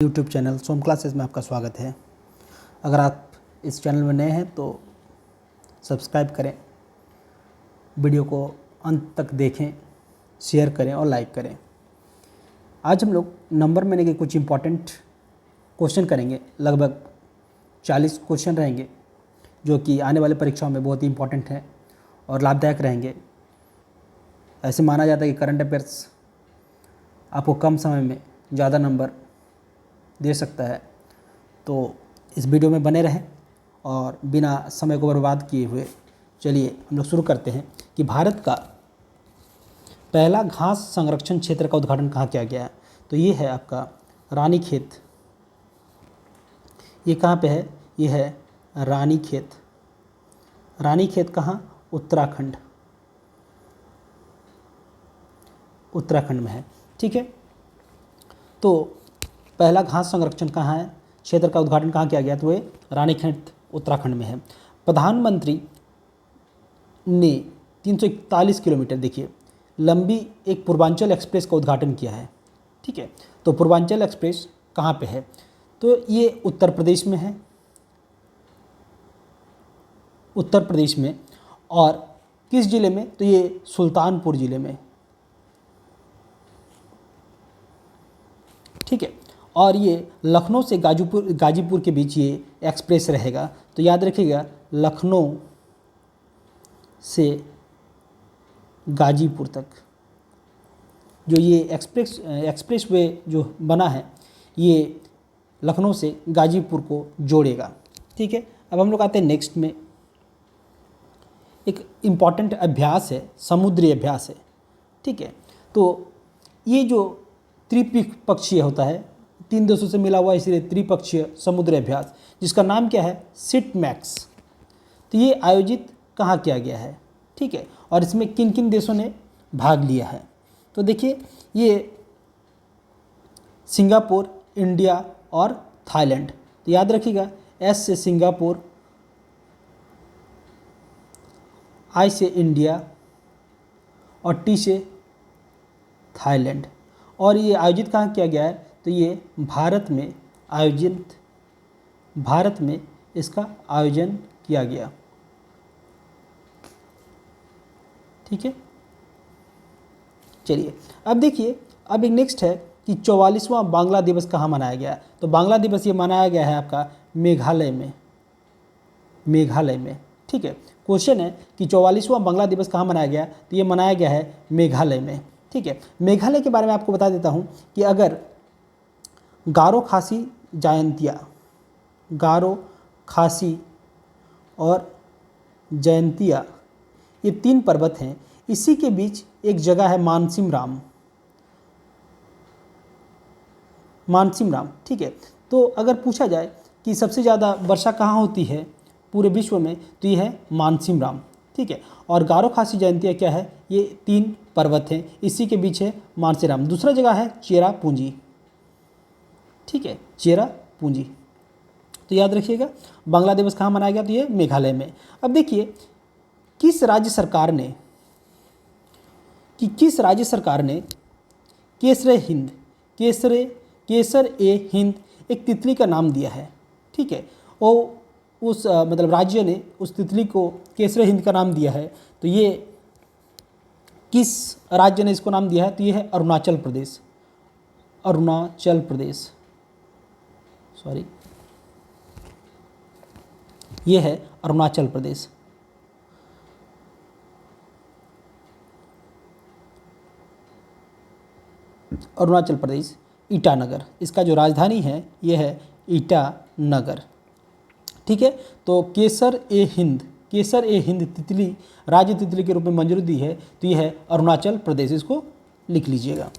YouTube channel सोम classes में आपका स्वागत है। अगर आप इस चैनल में नए हैं तो सब्सक्राइब करें, वीडियो को अंत तक देखें, शेयर करें और लाइक करें। आज हम लोग नंबर महीने के कुछ इम्पॉर्टेंट क्वेश्चन करेंगे। लगभग 40 क्वेश्चन रहेंगे जो कि आने वाले परीक्षाओं में बहुत ही इम्पॉर्टेंट हैं और लाभदायक रहेंगे। ऐसे माना जाता है कि करंट अफेयर्स आपको कम समय में ज़्यादा नंबर दे सकता है। तो इस वीडियो में बने रहें और बिना समय को बर्बाद किए हुए चलिए हम लोग शुरू करते हैं कि भारत का पहला घास संरक्षण क्षेत्र का उद्घाटन कहाँ किया गया है। तो ये है आपका रानीखेत। ये कहाँ पे है? ये है रानीखेत। रानीखेत कहाँ? उत्तराखंड। उत्तराखंड में है, ठीक है। तो पहला घास संरक्षण कहाँ है, क्षेत्र का उद्घाटन कहाँ किया गया? तो ये रानीखेत उत्तराखंड में है। प्रधानमंत्री ने 341 किलोमीटर देखिए लंबी एक पूर्वांचल एक्सप्रेस का उद्घाटन किया है, ठीक है। तो पूर्वांचल एक्सप्रेस कहाँ पे है? तो ये उत्तर प्रदेश में है, उत्तर प्रदेश में। और किस ज़िले में? तो ये सुल्तानपुर ज़िले में, ठीक है। और ये लखनऊ से गाजीपुर के बीच ये एक्सप्रेस रहेगा। तो याद रखिएगा, लखनऊ से गाजीपुर तक जो ये एक्सप्रेस वे जो बना है, ये लखनऊ से गाजीपुर को जोड़ेगा, ठीक है। अब हम लोग आते हैं नेक्स्ट में। एक इम्पॉर्टेंट अभ्यास है, समुद्री अभ्यास है, ठीक है। तो ये जो त्रिपक्षीय होता है, 3 देशों से मिला हुआ, इसलिए त्रिपक्षीय समुद्री अभ्यास, जिसका नाम क्या है? सिट मैक्स। तो ये आयोजित कहाँ किया गया है, ठीक है। और इसमें किन किन देशों ने भाग लिया है? तो देखिए, ये सिंगापुर, इंडिया और थाईलैंड। तो याद रखिएगा, एस से सिंगापुर, आई से इंडिया और टी से थाईलैंड। और ये आयोजित कहाँ किया गया है? तो ये भारत में इसका आयोजन किया गया, ठीक है। चलिए अब देखिए, अब एक नेक्स्ट है कि 44वां बांग्ला दिवस कहाँ मनाया गया? तो बांग्ला दिवस ये मनाया गया है आपका मेघालय में, ठीक है। क्वेश्चन है कि 44वां बांग्ला दिवस कहाँ मनाया गया? तो ये मनाया गया है मेघालय में, ठीक है। मेघालय के बारे में आपको बता देता हूँ कि अगर गारो खासी और जयंतिया, ये 3 पर्वत हैं। इसी के बीच एक जगह है मानसिम राम, ठीक है। तो अगर पूछा जाए कि सबसे ज़्यादा वर्षा कहाँ होती है पूरे विश्व में, तो ये है मानसिम राम, ठीक है। और गारो खासी जयंतिया क्या है? ये 3 पर्वत हैं, इसी के बीच है मानसिराम। दूसरा जगह है चेरापूंजी, ठीक है, चेरापूंजी। तो याद रखिएगा, बांग्ला दिवस कहाँ मनाया गया? तो ये मेघालय में। अब देखिए, किस राज्य सरकार ने केसर ए हिंद एक तितली का नाम दिया है, ठीक है। वो उस मतलब राज्य ने उस तितली को केसर हिंद का नाम दिया है। तो ये किस राज्य ने इसको नाम दिया है? तो ये है अरुणाचल प्रदेश, ये है अरुणाचल प्रदेश। अरुणाचल प्रदेश, ईटानगर, इसका जो राजधानी है ये है ईटानगर, ठीक है। तो केसर ए हिंद तितली राज्य तितली के रूप में मंजूरी दी है, तो ये है अरुणाचल प्रदेश, इसको लिख लीजिएगा।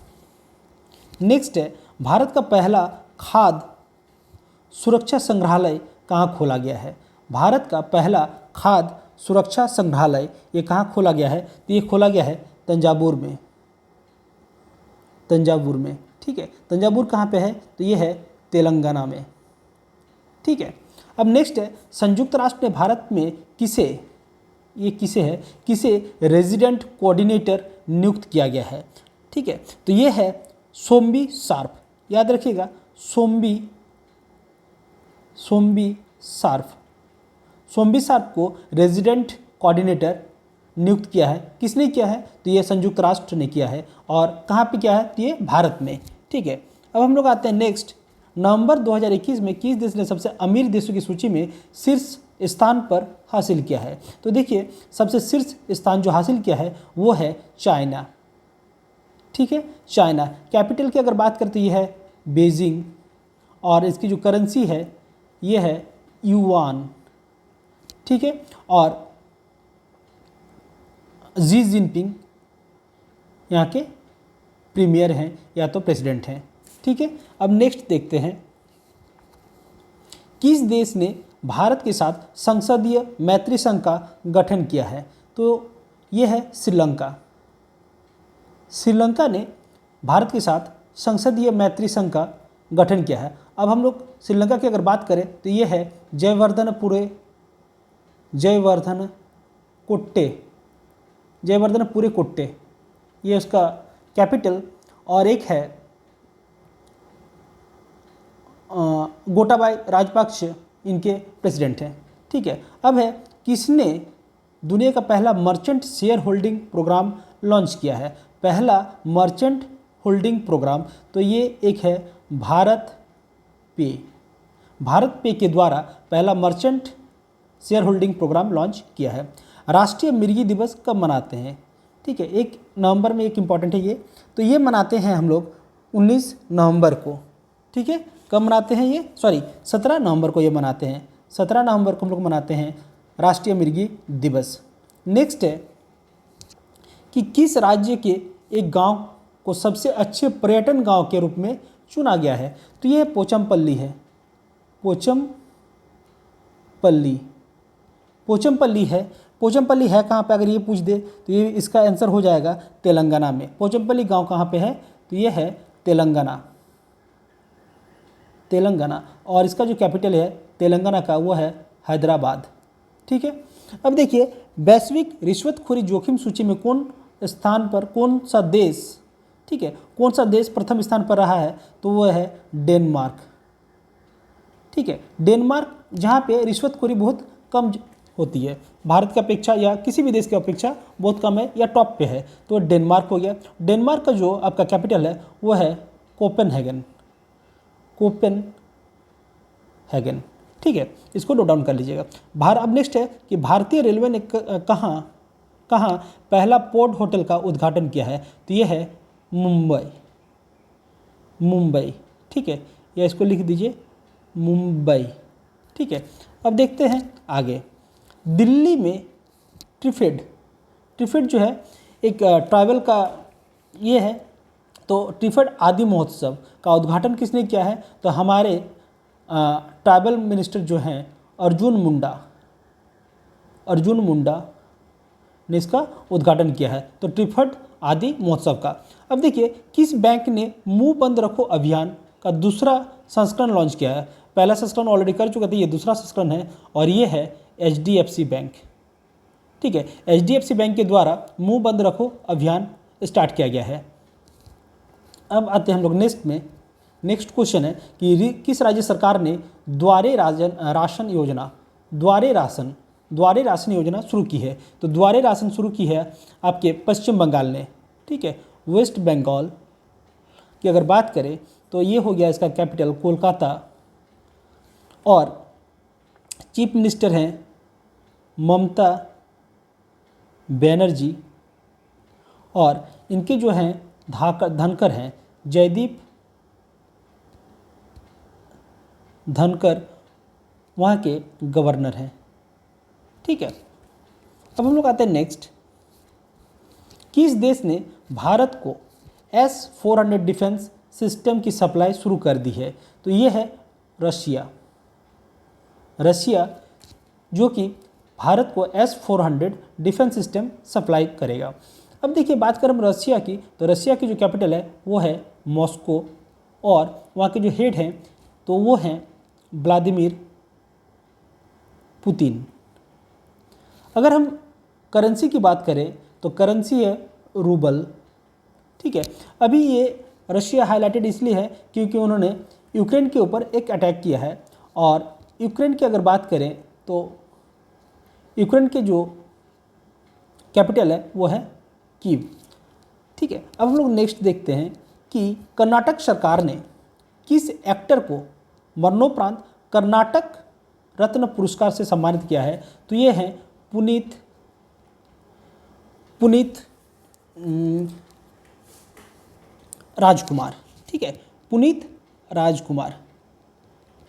नेक्स्ट है, भारत का पहला खाद्य सुरक्षा संग्रहालय कहाँ खोला गया है? भारत का पहला खाद्य सुरक्षा संग्रहालय ये कहाँ खोला गया है? तो ये खोला गया है तंजावुर में, ठीक है। तंजावुर कहाँ पे है? तो ये है तेलंगाना में, ठीक है। अब नेक्स्ट है, संयुक्त राष्ट्र ने भारत में किसे रेजिडेंट कोऑर्डिनेटर नियुक्त किया गया है, ठीक है। तो ये है सोम्बी शार्प। याद रखिएगा, सोम्बी सार्फ को रेजिडेंट कोऑर्डिनेटर नियुक्त किया है। किसने किया है? तो ये संयुक्त राष्ट्र ने किया है। और कहाँ पे किया है? तो ये भारत में। ठीक है, अब हम लोग आते हैं नेक्स्ट। नवंबर 2021 में किस देश ने सबसे अमीर देशों की सूची में शीर्ष स्थान पर हासिल किया है? तो देखिए, सबसे शीर्ष स्थान जो हासिल किया है वो है चाइना। ठीक है, चाइना। कैपिटल की अगर बात करते ये है बीजिंग, और इसकी जो करेंसी है ये है युआन। ठीक है, और जी जिनपिंग यहाँ के प्रीमियर हैं या तो प्रेसिडेंट हैं। ठीक है, अब नेक्स्ट देखते हैं, किस देश ने भारत के साथ संसदीय मैत्री संघ का गठन किया है? तो ये है श्रीलंका। श्रीलंका ने भारत के साथ संसदीय मैत्री संघ का गठन किया है। अब हम लोग श्रीलंका की अगर बात करें तो ये है जयवर्धनपुरे कोट्टे, ये उसका कैपिटल। और एक है गोटाबाय राजपक्ष, इनके प्रेसिडेंट हैं। ठीक है, अब है किसने दुनिया का पहला merchant share holding program launch किया है? पहला मर्चेंट होल्डिंग प्रोग्राम, तो ये एक है भारत पे के द्वारा पहला merchant share holding program launch किया है। राष्ट्रीय मिर्गी दिवस कब मनाते हैं? ठीक है, 1 नवंबर में एक इम्पॉर्टेंट है ये, तो ये मनाते हैं हम लोग 19 नवंबर को। ठीक है, कब मनाते हैं ये? 17 नवंबर को ये मनाते हैं। 17 नवंबर को हम लोग मनाते हैं राष्ट्रीय मिर्गी दिवस। नेक्स्ट है कि किस राज्य के एक गांव को सबसे अच्छे पर्यटन गांव के रूप में चुना गया है? तो ये पोचमपल्ली है। पोचमपल्ली है कहाँ पे? अगर ये पूछ दे तो ये इसका आंसर हो जाएगा तेलंगाना में। पोचमपल्ली गांव कहाँ पे है? तो ये है तेलंगाना। और इसका जो कैपिटल है तेलंगाना का वो है हैदराबाद। ठीक है, अब देखिए, वैश्विक रिश्वतखोरी जोखिम सूची में कौन सा देश, ठीक है, कौन सा देश प्रथम स्थान पर रहा है? तो वो है डेनमार्क। ठीक है, डेनमार्क जहाँ पे रिश्वतखोरी बहुत कम होती है, भारत की अपेक्षा या किसी भी देश की अपेक्षा बहुत कम है या टॉप पे है, तो डेनमार्क हो गया। डेनमार्क का जो आपका कैपिटल है वो है कोपेनहेगन। ठीक है, इसको नोट डाउन कर लीजिएगा। अब नेक्स्ट है कि भारतीय रेलवे ने कहाँ पहला पोर्ट होटल का उद्घाटन किया है? तो ये है मुंबई। ठीक है, या इसको लिख दीजिए मुंबई। ठीक है, अब देखते हैं आगे। दिल्ली में ट्रिफेड जो है एक ट्राइबल का ये है, तो ट्रिफेड आदि महोत्सव का उद्घाटन किसने किया है? तो हमारे ट्राइबल मिनिस्टर जो हैं अर्जुन मुंडा ने इसका उद्घाटन किया है, तो ट्रिफेड आदि महोत्सव का। अब देखिए, किस बैंक ने मुंह बंद रखो अभियान का दूसरा संस्करण लॉन्च किया है? पहला संस्करण ऑलरेडी कर चुका था, ये दूसरा संस्करण है, और ये है HDFC बैंक। ठीक है, HDFC बैंक के द्वारा मुंह बंद रखो अभियान स्टार्ट किया गया है। अब आते हैं हम लोग नेक्स्ट क्वेश्चन है कि किस राज्य सरकार ने द्वारे राशन योजना शुरू की है? तो द्वारे राशन शुरू की है आपके पश्चिम बंगाल ने। ठीक है, वेस्ट बंगाल की अगर बात करें तो ये हो गया इसका कैपिटल कोलकाता, और चीफ मिनिस्टर हैं ममता बनर्जी, और इनके जो हैं धनकर हैं जयदीप धनकर, वहाँ के गवर्नर हैं। ठीक है, अब हम लोग आते हैं नेक्स्ट। किस देश ने भारत को S-400 डिफेंस सिस्टम की सप्लाई शुरू कर दी है? तो ये है रशिया जो कि भारत को S-400 डिफेंस सिस्टम सप्लाई करेगा। अब देखिए, बात करें रशिया की, तो रशिया की जो कैपिटल है वो है मॉस्को, और वहाँ के जो हेड हैं तो वो हैं व्लादिमीर पुतिन। अगर हम करेंसी की बात करें तो करेंसी है रूबल। ठीक है, अभी ये रशिया हाईलाइटेड इसलिए है क्योंकि उन्होंने यूक्रेन के ऊपर एक अटैक किया है। और यूक्रेन की अगर बात करें तो यूक्रेन के जो कैपिटल है वो है कीव। ठीक है, अब हम लोग नेक्स्ट देखते हैं कि कर्नाटक सरकार ने किस एक्टर को मरणोपरांत कर्नाटक रत्न पुरस्कार से सम्मानित किया है। तो ये है पुनीत राजकुमार। ठीक है, पुनीत राजकुमार।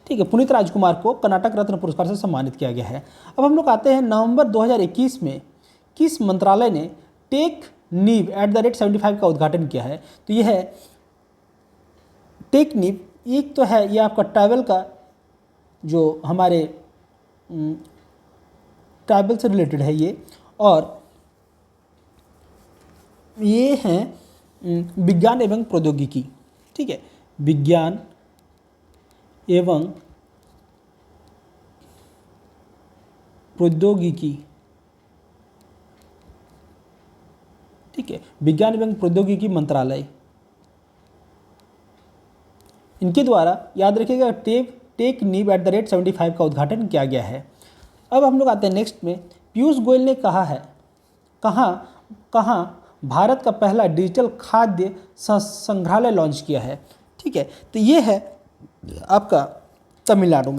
ठीक है, पुनीत राजकुमार को कर्नाटक रत्न पुरस्कार से सम्मानित किया गया है। अब हम लोग आते हैं नवंबर 2021 में किस मंत्रालय ने टेक नीव @75 का उद्घाटन किया है। तो यह है टेक नीव, एक तो है ये आपका ट्रैवल का, जो हमारे ट्रैवल से रिलेटेड है ये, और ये हैं विज्ञान एवं प्रौद्योगिकी। ठीक है, विज्ञान एवं प्रौद्योगिकी। ठीक है, विज्ञान एवं प्रौद्योगिकी मंत्रालय, इनके द्वारा याद रखिएगा टेक नीव @75 का उद्घाटन किया गया है। अब हम लोग आते हैं नेक्स्ट में, पीयूष गोयल ने कहा है कहाँ भारत का पहला डिजिटल खाद्य संग्रहालय लॉन्च किया है। ठीक है, तो ये है आपका तमिलनाडु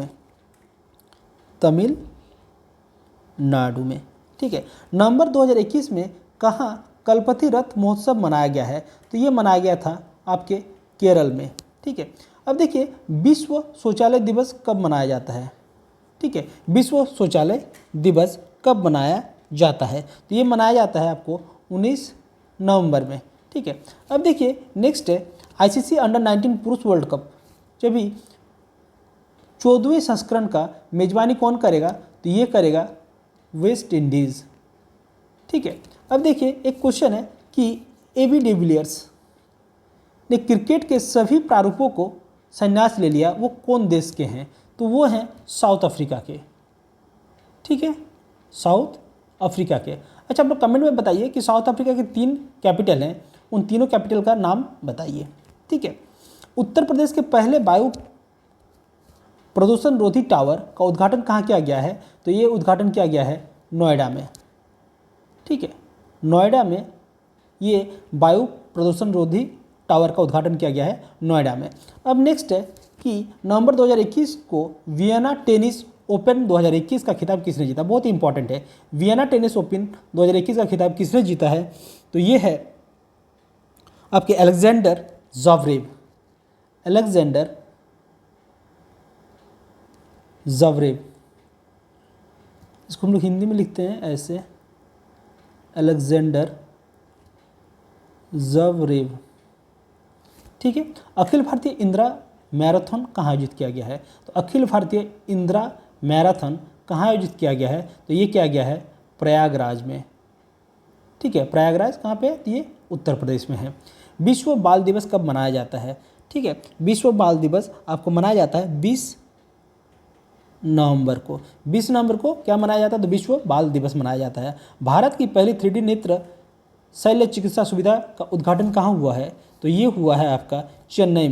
में। ठीक है, नवंबर 2021 में कहाँ कलपति रथ महोत्सव मनाया गया है। तो ये मनाया गया था आपके केरल में। ठीक है, अब देखिए विश्व शौचालय दिवस कब मनाया जाता है। ठीक है, विश्व शौचालय दिवस कब मनाया जाता है। तो ये मनाया जाता है आपको 19 नवंबर में। ठीक है, अब देखिए नेक्स्ट है आईसीसी अंडर-19 पुरुष वर्ल्ड कप, जब भी 14वें संस्करण का मेजबानी कौन करेगा। तो ये करेगा वेस्ट इंडीज़। ठीक है, अब देखिए एक क्वेश्चन है कि एबी डिविलियर्स ने क्रिकेट के सभी प्रारूपों को संन्यास ले लिया, वो कौन देश के हैं। तो वो हैं साउथ अफ्रीका के। ठीक है, साउथ अफ्रीका के। अच्छा, आप लोग कमेंट में बताइए कि साउथ अफ्रीका के 3 कैपिटल हैं, उन तीनों कैपिटल का नाम बताइए। ठीक है, उत्तर प्रदेश के पहले वायु प्रदूषण रोधी टावर का उद्घाटन कहाँ किया गया है। तो ये उद्घाटन किया गया है नोएडा में। ठीक है, नोएडा में ये वायु प्रदूषण रोधी टावर का उद्घाटन किया गया है नोएडा में। अब नेक्स्ट है कि नवंबर 2021 को वियना टेनिस ओपन 2021 का खिताब किसने जीता। बहुत ही इंपॉर्टेंट है, वियना टेनिस ओपन 2021 का खिताब किसने जीता है। तो ये है आपके अलेक्जेंडर ज़वेरेव। इसको हम लोग हिंदी में लिखते हैं ऐसे, अलेक्जेंडर ज़वेरेव। ठीक है, अखिल भारतीय इंदिरा मैराथन कहाँ आयोजित किया गया है। तो अखिल भारतीय इंदिरा मैराथन कहाँ आयोजित किया गया है। तो ये किया गया है प्रयागराज में। ठीक है, प्रयागराज कहाँ पे है। तो ये उत्तर प्रदेश में है। विश्व बाल दिवस कब मनाया जाता है। ठीक है, विश्व बाल दिवस आपको मनाया जाता है 20 नवंबर को। 20 नवंबर को क्या मनाया जाता है। तो विश्व बाल दिवस मनाया जाता है। भारत की पहली 3D नेत्र शल्य चिकित्सा सुविधा का उद्घाटन कहाँ हुआ है। तो ये हुआ है आपका चेन्नई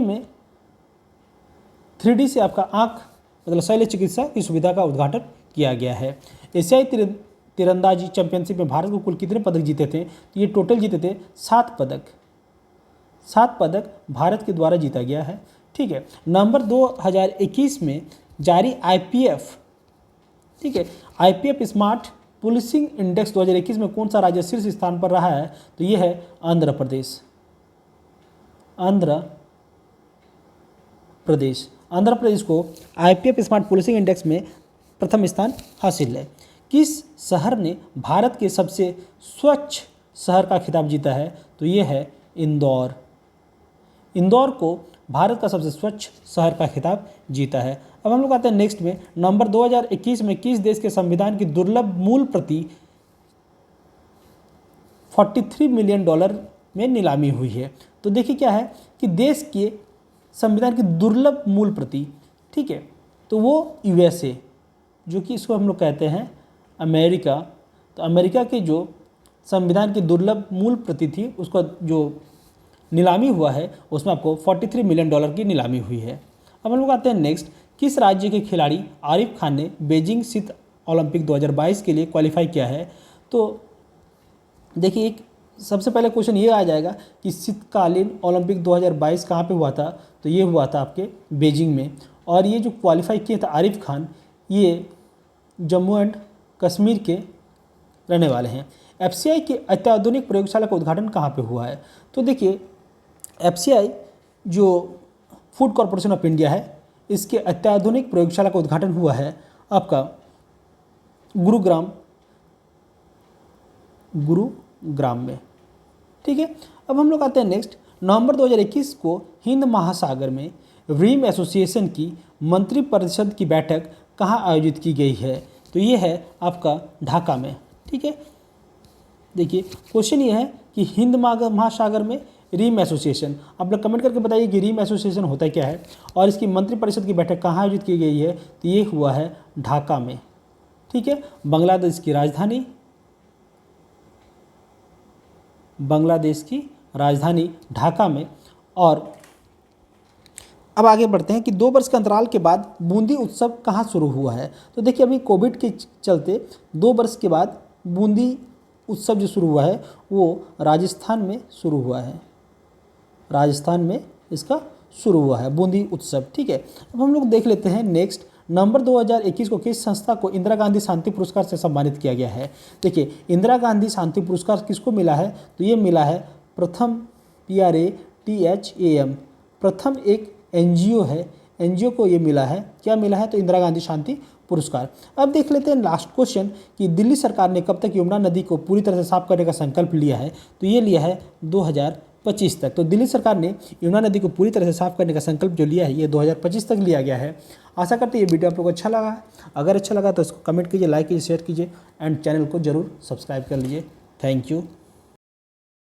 में 3D से आपका आँख मतलब शल्य चिकित्सा की सुविधा का उद्घाटन किया गया है। एशियाई तीरंदाजी चैंपियनशिप में भारत को कुल कितने पदक जीते थे। तो ये टोटल जीते थे 7 पदक भारत के द्वारा जीता गया है। ठीक है, नवंबर 2021 में जारी आईपीएफ, ठीक है, आईपीएफ स्मार्ट पुलिसिंग इंडेक्स 2021 में कौन सा राज्य शीर्ष स्थान पर रहा है। तो ये है आंध्र प्रदेश को आईपीएफ स्मार्ट पुलिसिंग इंडेक्स में प्रथम स्थान हासिल है। किस शहर ने भारत के सबसे स्वच्छ शहर का खिताब जीता है। तो ये है इंदौर को भारत का सबसे स्वच्छ शहर का खिताब जीता है। अब हम लोग आते हैं नेक्स्ट में, नवंबर 2021 में किस देश के संविधान की दुर्लभ मूल प्रति $43 मिलियन में नीलामी हुई है। तो देखिए क्या है कि देश के संविधान की दुर्लभ मूल प्रति, ठीक है, तो वो यूएसए, जो कि इसको हम लोग कहते हैं अमेरिका। तो अमेरिका के जो संविधान की दुर्लभ मूल प्रति थी, उसका जो नीलामी हुआ है उसमें आपको $43 मिलियन की नीलामी हुई है। अब हम लोग आते हैं नेक्स्ट, किस राज्य के खिलाड़ी आरिफ खान ने बीजिंग शीत ओलंपिक 2022 के लिए क्वालिफाई किया है? तो देखिए एक सबसे पहले क्वेश्चन ये आ जाएगा कि शीतकालीन ओलंपिक 2022 कहाँ पे हुआ था? तो ये हुआ था आपके बीजिंग में। और ये जो क्वालिफाई किए थे आरिफ खान, ये जम्मू एंड कश्मीर के रहने वाले हैं। एफसीआई की अत्याधुनिक प्रयोगशाला का उद्घाटन कहाँ पे हुआ है? तो देखिए एफसीआई जो फूड कॉरपोरेशन ऑफ इंडिया है, इसके अत्याधुनिक प्रयोगशाला का उद्घाटन हुआ है आपका गुरुग्राम में। ठीक है, अब हम लोग आते हैं नेक्स्ट, नवंबर 2021 को हिंद महासागर में रीम एसोसिएशन की मंत्रिपरिषद की बैठक कहाँ आयोजित की गई है? तो ये है आपका ढाका में। ठीक है, देखिए क्वेश्चन ये है कि हिंद महासागर में रीम एसोसिएशन, आप लोग कमेंट करके बताइए कि रीम एसोसिएशन होता क्या है और इसकी मंत्रिपरिषद की बैठक कहाँ आयोजित की गई है? तो ये हुआ है ढाका में। ठीक है, बांग्लादेश की राजधानी ढाका में। और अब आगे बढ़ते हैं कि 2 वर्ष के अंतराल के बाद बूंदी उत्सव कहाँ शुरू हुआ है? तो देखिए अभी कोविड के चलते 2 वर्ष के बाद बूंदी उत्सव जो शुरू हुआ है वो राजस्थान में शुरू हुआ है। राजस्थान में इसका शुरू हुआ है बूंदी उत्सव। ठीक है, अब हम लोग देख लेते हैं नेक्स्ट, नवंबर 2021 को किस संस्था को इंदिरा गांधी शांति पुरस्कार से सम्मानित किया गया है? देखिए इंदिरा गांधी शांति पुरस्कार किसको मिला है? तो ये मिला है प्रथम PRATHAM, प्रथम एक NGO है, NGO को ये मिला है। क्या मिला है? तो इंदिरा गांधी शांति पुरस्कार। अब देख लेते हैं लास्ट क्वेश्चन कि दिल्ली सरकार ने कब तक यमुना नदी को पूरी तरह से साफ करने का संकल्प लिया है? तो ये लिया है 2025 तक। तो दिल्ली सरकार ने यमुना नदी को पूरी तरह से साफ करने का संकल्प जो लिया है ये 2025 तक लिया गया है। आशा करते हैं ये वीडियो आप लोगों को अच्छा लगा है। अगर अच्छा लगा तो इसको कमेंट कीजिए, लाइक कीजिए, शेयर कीजिए एंड चैनल को जरूर सब्सक्राइब कर लीजिए। Thank you.